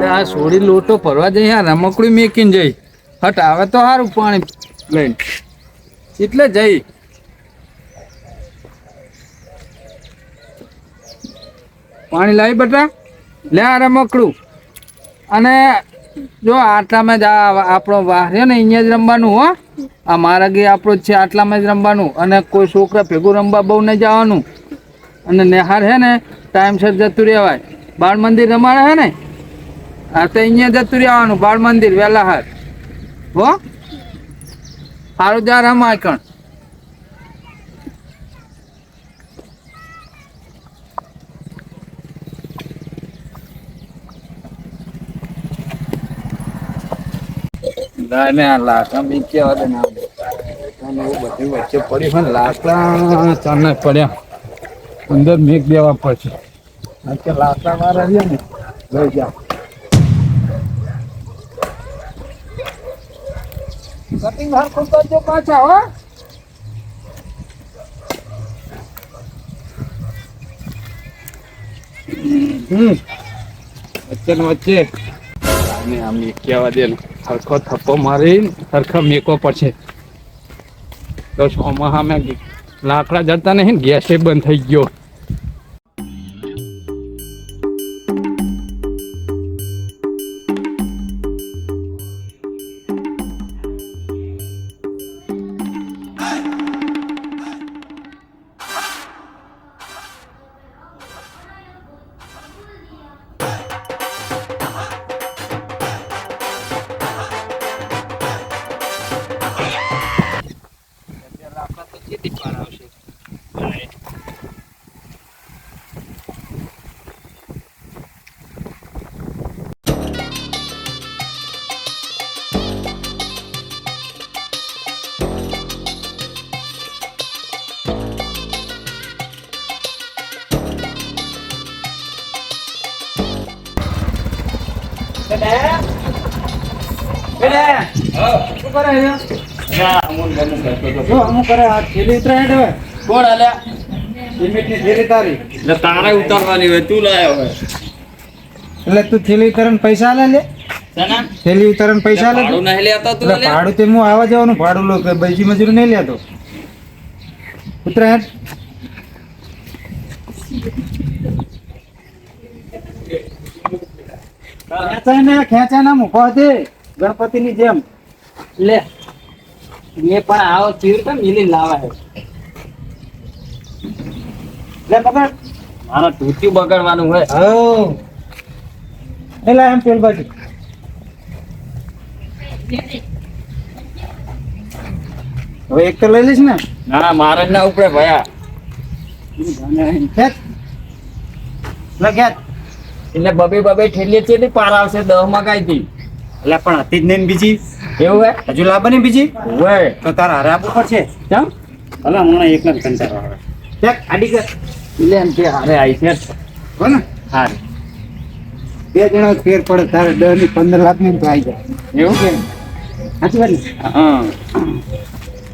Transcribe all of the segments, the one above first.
આ સોડી લોટો ભરવા જઈ આ રમકડી મેકીને જઈ હટ આવે તો સારું પાણી લઈને એટલે જઈ પાણી લાવી બટા લે આ રમકડું અને જો આટલામાં જ આપણો વાહ છે ને અહીંયા જ રમવાનું હો આ મારા ઘે આપણો જ છે આટલામાં જ રમવાનું અને કોઈ છોકરા ભેગું રમવા બહુ નહીં જવાનું અને નેહાર છે ને ટાઈમસર જતું રહેવાય બાળ મંદિર રમાડે છે ને હા તો અહીંયા જતું રહેવાનું બાળ મંદિર વહેલા હાર હો સારું જા રમાય કણ ના આ લાકડા બી કેવા દે ના બધું વચ્ચે પડ્યું હોય ને લાકડા ચાને પડ્યા અંદર મેઘ દેવા પડશે કે લાકડા વાળા રહ્યા ને લઈ જાઓ કટિંગ હરખું કરજો પાછા હો વચ્ચે ને વચ્ચે આમ કેવા દે સરખો થપ્પો મારી સરખા મેકો પડશે તો સામે લાકડા જતા નહીં ગેસે બંધ થઈ ગયો તારે ઉતારવાની હોય તું લાયો હોય એટલે તું થેલી ઉતારણ પૈસા લે થેલી ઉતારણ પૈસા લે ભાડું નહીં લેતો તું ભાડું તે હું આવવા જવાનું ભાડું લો કે બીજી મજૂરી નહીં લેતો ઉતરાયણ ખેંચા ના મૂકો દે ગણપતિ ની જેમ લે મેં પણ આવો ચીર તો મિલી લાવા લે પકડ મારા ટૂટી બગાડવાનું હોય હો એલા એમ પેલ બાજુ હવે એક તો લઈ લઈશ ને ના મારે ના ઉપડે ભયા ખેંચ લે ખેંચ એટલે બબે ઠેલીએ છે ને પાર આવશે 10 મગાઈ હતી એટલે પણ હતી જ નહીં ને બીજી એવું હે હજુ લાવવાની બીજી હોય તો તારા હારે આપવું પડશે કેમ ભલા હમણાં એકલા જ કંટાળો આવે ચેક આડી કર એટલે એમ કે હારે આવી છે હો ને હારે બે જણા ફેર પડે તારે 10 ની 15 લાખ ની તો આવી જાય એવું કે સાચી વાત ને હા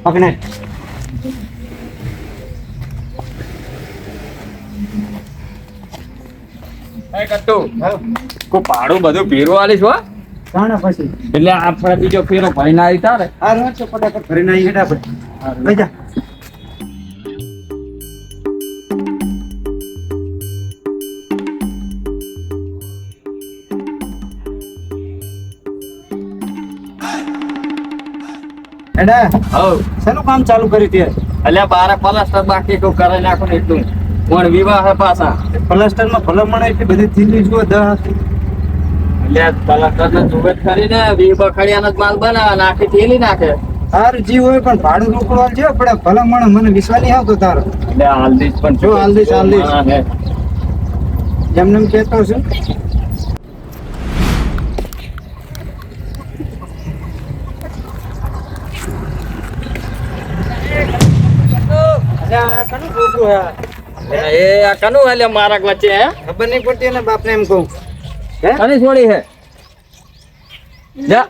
પકડે એ કટ્ટુ કો પાડું બધું ભેરો આલીશ હો જાણા પછી એટલે આપણે બીજો ફેરો ભાઈ ના આવી તારે આ રોજ તો ફટાફટ ફરીને આવી હેડા આપણે લઈ જા એડા હવ શેનું કામ ચાલુ કર્યું તે અલ્યા બારે પ્લાસ્ટર બાકી કો કરે નાખો ને એટલું પણ વિવાહ હે પાછા પ્લાસ્ટર માં ભલામણ એટલી બધી થીલી જુઓ 10 એટલે પ્લાસ્ટર ને જુએ કરીને વી બખડિયાનો જ માલ બનાવે નાખી થેલી નાખે તાર જીવ હોય પણ ભાડું રોકડવા છે પડે ભલામણ મને વિશ્વાસ નહીં આવતો તારો એટલે હાલદીશ પણ જો હાલદીશ એમને એમ કહેતો છું એ આ કનું હાલે મારા વચ્ચે હે ખબર નહીં પડતી ને બાપને એમ કહું હે કની છોડી હે જા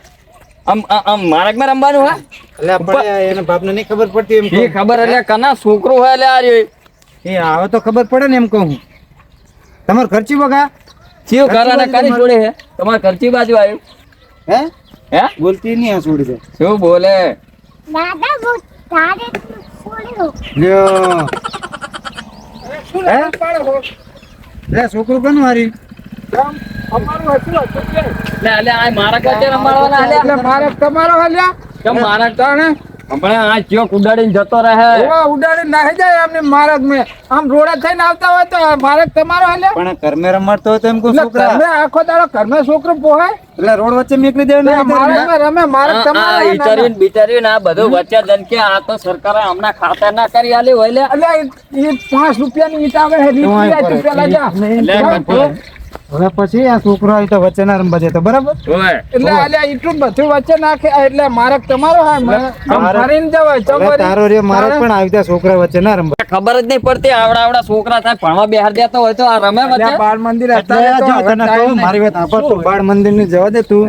આમ મારક માં રમવાનું હે એટલે આપણે એના બાપને નહીં ખબર પડતી એમ એ ખબર એટલે કના છોકરો હે એટલે આ રહ્યો એ આવે તો ખબર પડે ને એમ કહું તમાર ખર્ચી બગા ચિયો ઘરાને કરી છોડે હે તમાર ઘરची બાજુ આવ્યું હે હે બોલતી નહીં આ છોડી દે શું બોલે દાદા બહુ તારે છોડ્યો લ્યો હે લે છોકરું કોણ મારી લે આ મારા કાચે રમાડવાના એટલે મારે તમારો હાલ્યા કેમ મારા તાણે હમણાં આ ચિયો ઉડાડીને જતો રહે એવા ઉડાડી નાખી જાય એમને મારક મેં આમ રોડા થઈને આવતા હોય તો મારક તમારો હાલ્યા પણ ઘરમે રમતો હોય તો એમ કોઈ એટલે છોકરા ઘરમે આખો દાડો ઘરમે છોકરો પોહાય એટલે રોડ વચ્ચે મેકલી દે ને મારક મેં રમે મારક તમારો હોય. ઈતરીન બિતરીન આ બધું વચ્ચે જનકે આ તો સરકારે હમણાં ખાતર ના કરી આલી હોય લે એટલે એ 5 રૂપિયાની ઈંટ આવે છે રીત તું પેલા જા લે કટુ હવે પછી આ છોકરો આવી તો વચ્ચે ના રમવા દેતો બરાબર ઓય એટલે આલ્યા ઈટું બધું વચ્ચે નાખે એટલે મારક તમારો હોય ફરીને જવાય હવે ચમરી તારો રે મારે પણ આવી તો છોકરા વચ્ચે ના રમવા ખબર જ નહીં પડતી આવડા છોકરા થાય ભણવા બેહાર દેતો હોય તો આ રમે વચ્ચે બાળ મંદિર એટલે અત્યારે તો જો હવે તને time કહું, નહીં. મારી વાત સાંભળ, તું બાળ મંદિર ની જવા દે તું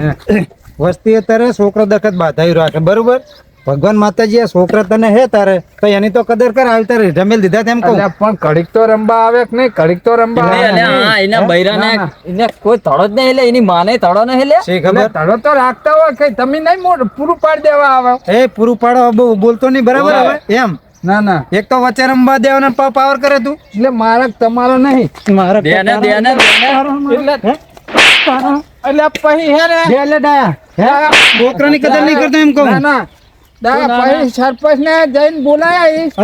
વસ્તી અત્યારે છોકરો દખત બાધાઈ રાખે બરોબર ભગવાન માતાજી આ છોકરા તને હે તારે તો એની તો કદર કર આવી તારે જમેલ દીધા તેમ કહું અલ્યા પણ ઘડીક તો રમવા આવે કે નહીં ઘડીક તો રમવા આવે એટલે આ એના બૈરાને ના, ના. એને કોઈ ધડો જ નહીં એટલે એની માને ધડો નહીં લે શી એટલે ખબર ધડો તો રાખતા હોય કે તમે નહીં પૂરું પાડી દેવા આવે એ પૂરું પાડો બહુ બોલતો નહીં બરાબર ઓય. હવે એમ ના ના એક તો વચ્ચે રમવા દેવાનો પાવર કરે તું એટલે મારક તમારો નહીં મારે દેને દેને એટલે એટલે પછી હે ને એટલે ડાયા છોકરાની કદર નહીં કરતો એમ કહું ના ના દા પછી સરપંચ ને જઈને બોલાયા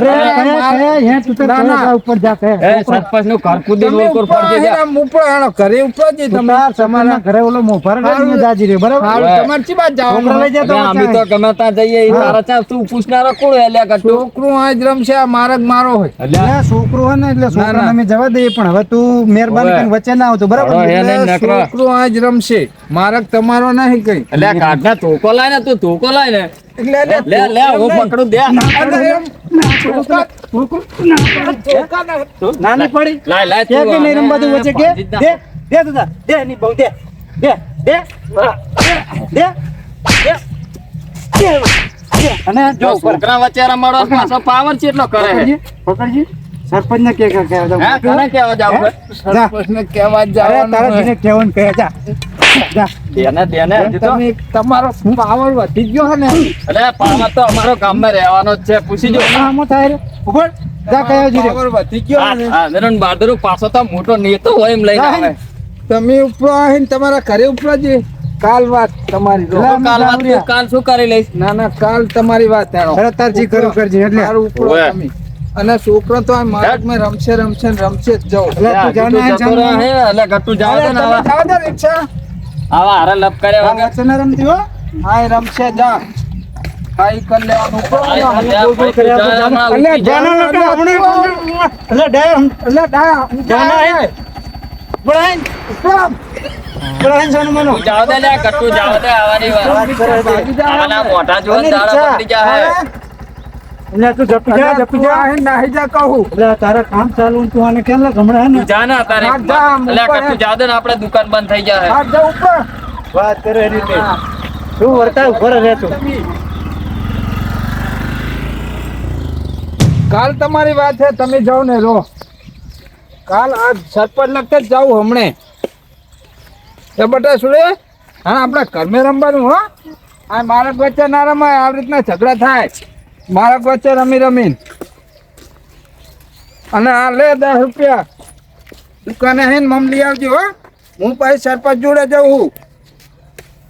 અરે હે તું તો ના, ના. કયા ઉપર જા કે એ સરપંચ નું ઘર કૂદી તમે ઉપર ઉપર ફરજે જા. આમ ઉપર આનો ઘરે ઉપર જ તમે તમાર સમાજના ઘરે ઓલો મોફાર ને જાજી રે બરાબર હારું, ઓય. તમારે ચી બાજુ છોકરા લઈ જવાનું જતો અમે તો ગમે ત્યાં જઈએ ઈ તારા ચા તું પૂછનારો કોણ હે લે કટુ છોકરું આજ રમશે આ મારક મારો હોય એટલે છોકરો હોય ને એટલે ના. છોકરાને અમે જવા દઈએ પણ હવે તું મહેરબાની કરીને વચ્ચે ના આવતો બરાબર હવે એટલે એને નકરો. છોકરું આજ રમશે મારક તમારો નહીં કઈ એટલે કાઢના ધોકો લાય ને તું ધોકો લાય ને એટલે લે લે હું પકડું દે નાની પડી લાય લાય કે કે નહીં રમવા દઉં વચ્ચે કે દે દે તું તાર. દે ની બહુ દે દે દે દે દે દે અને જો જો ઉપર છોકરા વચ્ચે રમાડો પાછો પાવર ચેટલો કરે હે પકડજી સરપંચ ને કે હે કને કેવા જાવ હે? સરપંચને કહેવા જ અરે તારા જવાનું જીને કહેવાનું કહે જા જા દેને દેને હજી તો તમે તમારો પાવર વધી ગયો હે ને અરે પાવર તો અમારો ગામમાં રહેવાનો જ છે પૂછી જો આમાં થાય રે ઉપર જા કહેવા જી રે પાવર વધી ગયો હે ને હા નરણ બહાદુર પાછો તો મોટો નેતો હોય એમ લઈને આવે તમે ઉપર આવીને તમારા ઘરે ઉપર જ કાલ વાત તમારી રો. એટલે કાલ વાત તું કાલ શું કરી લઈશ ના ના કાલ તમારી વાત હેડો. અરે તાર જી કરું કરજી એટલે મારું ઉપડો ઓવે. તમે અને છોકરો તો આ માર્ગ માં રમશે રમશે ને રમશે જ જાઓ. એટલે તું હજી જાને તો જતો રહે હે, એટલે ગટ્ટુ જાવ અરે દે ને તમે આવા જાઓ ને રિક્ષા. આવા હારે લપ કર્યા આ વગર વચ્ચે ના રમતી હો હા એ રમશે જા હા ઈ કરી લેવાનું ઉપડો. આ બોલ બોલ કર્યા તો જાને. અલ્યા, જાના જાના નકા આપણે એટલે ડાય એટલે ડા જાના હે બળાઈ બળાઈ જાનું મનો તું જાવ દે લે ગટ્ટુ જાવ દે આવવાની વાત આવાના મોઢા જોઈને દાડા પકડી જાય એટલે તું જપી જા અલ્યા, જપી તું જા આવીને નાહી જા કહું. એટલે તારા કામ ચાલુ ને તું આને કેમ લે ગમડા હે ને તું જા ને તારે હા, જા, એટલે ઉપર ગટ્ટુ જાવ દે ને આપણે દુકાન બંધ થઈ જાય હા જા ઉપર વાત કરે એ રીતે તું વર્તા ઉપર રહે તું કાલ તમારી વાત છે તમે જાઓ ને રો કાલ આ સરપંચ લગતે જ જાઉં હમણે એ બટા સુડે હા આપણે ઘરમે રમવાનું હો આ મારા વચ્ચે ના રમાય આવી રીતના ઝઘડા થાય મારા વચ્ચે રમી રમીને અને આ લે 10 રૂપિયા દુકાને હે ને મમ લઈ આવજો હો હું પછી સરપંચ જોડે જઉં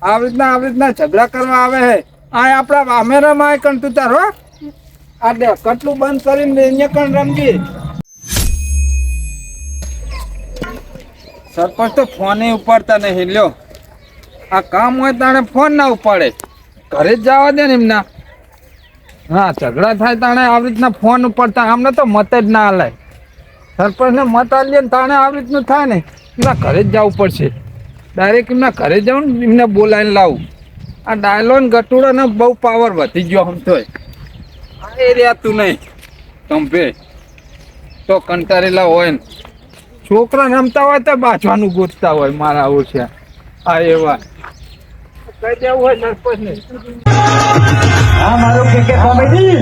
આવી રીતના ઝઘડા કરવા આવે હે આ આપણા અમે રમાય કણ તું તાર હો આ દે કટલું બંધ કરીને અહીંયા કણ રમજી સરપંચ તો ફોને ઉપાડતા નહીં લ્યો આ કામ હોય તાણે ફોન ના ઉપાડે ઘરે જ જવા દે ને એમના હા ઝઘડા થાય તાણે આવી રીતના ફોન ઉપાડતા આમને તો મત જ ના હાલાય સરપંચને મત આલીએ ને તાણે આવી રીતનું થાય ને એમના ઘરે જ જવું પડશે ડાયરેક્ટ એમના ઘરે જાઉં ને એમને બોલાવીને લાવું આ ડાયલો ને ગટુડોને બહુ પાવર વધી ગયો આમ તોય આ એ રહેતું નહીં કંપે તો કંટાળેલા હોય ને છોકરા રમતા હોય તો બાજવાનું ગોતતા હોય મારા આવું છે આ એવા કઈ દેવું હોય સરપંચ ને આ મારો ક્રિકેટ કોમેડી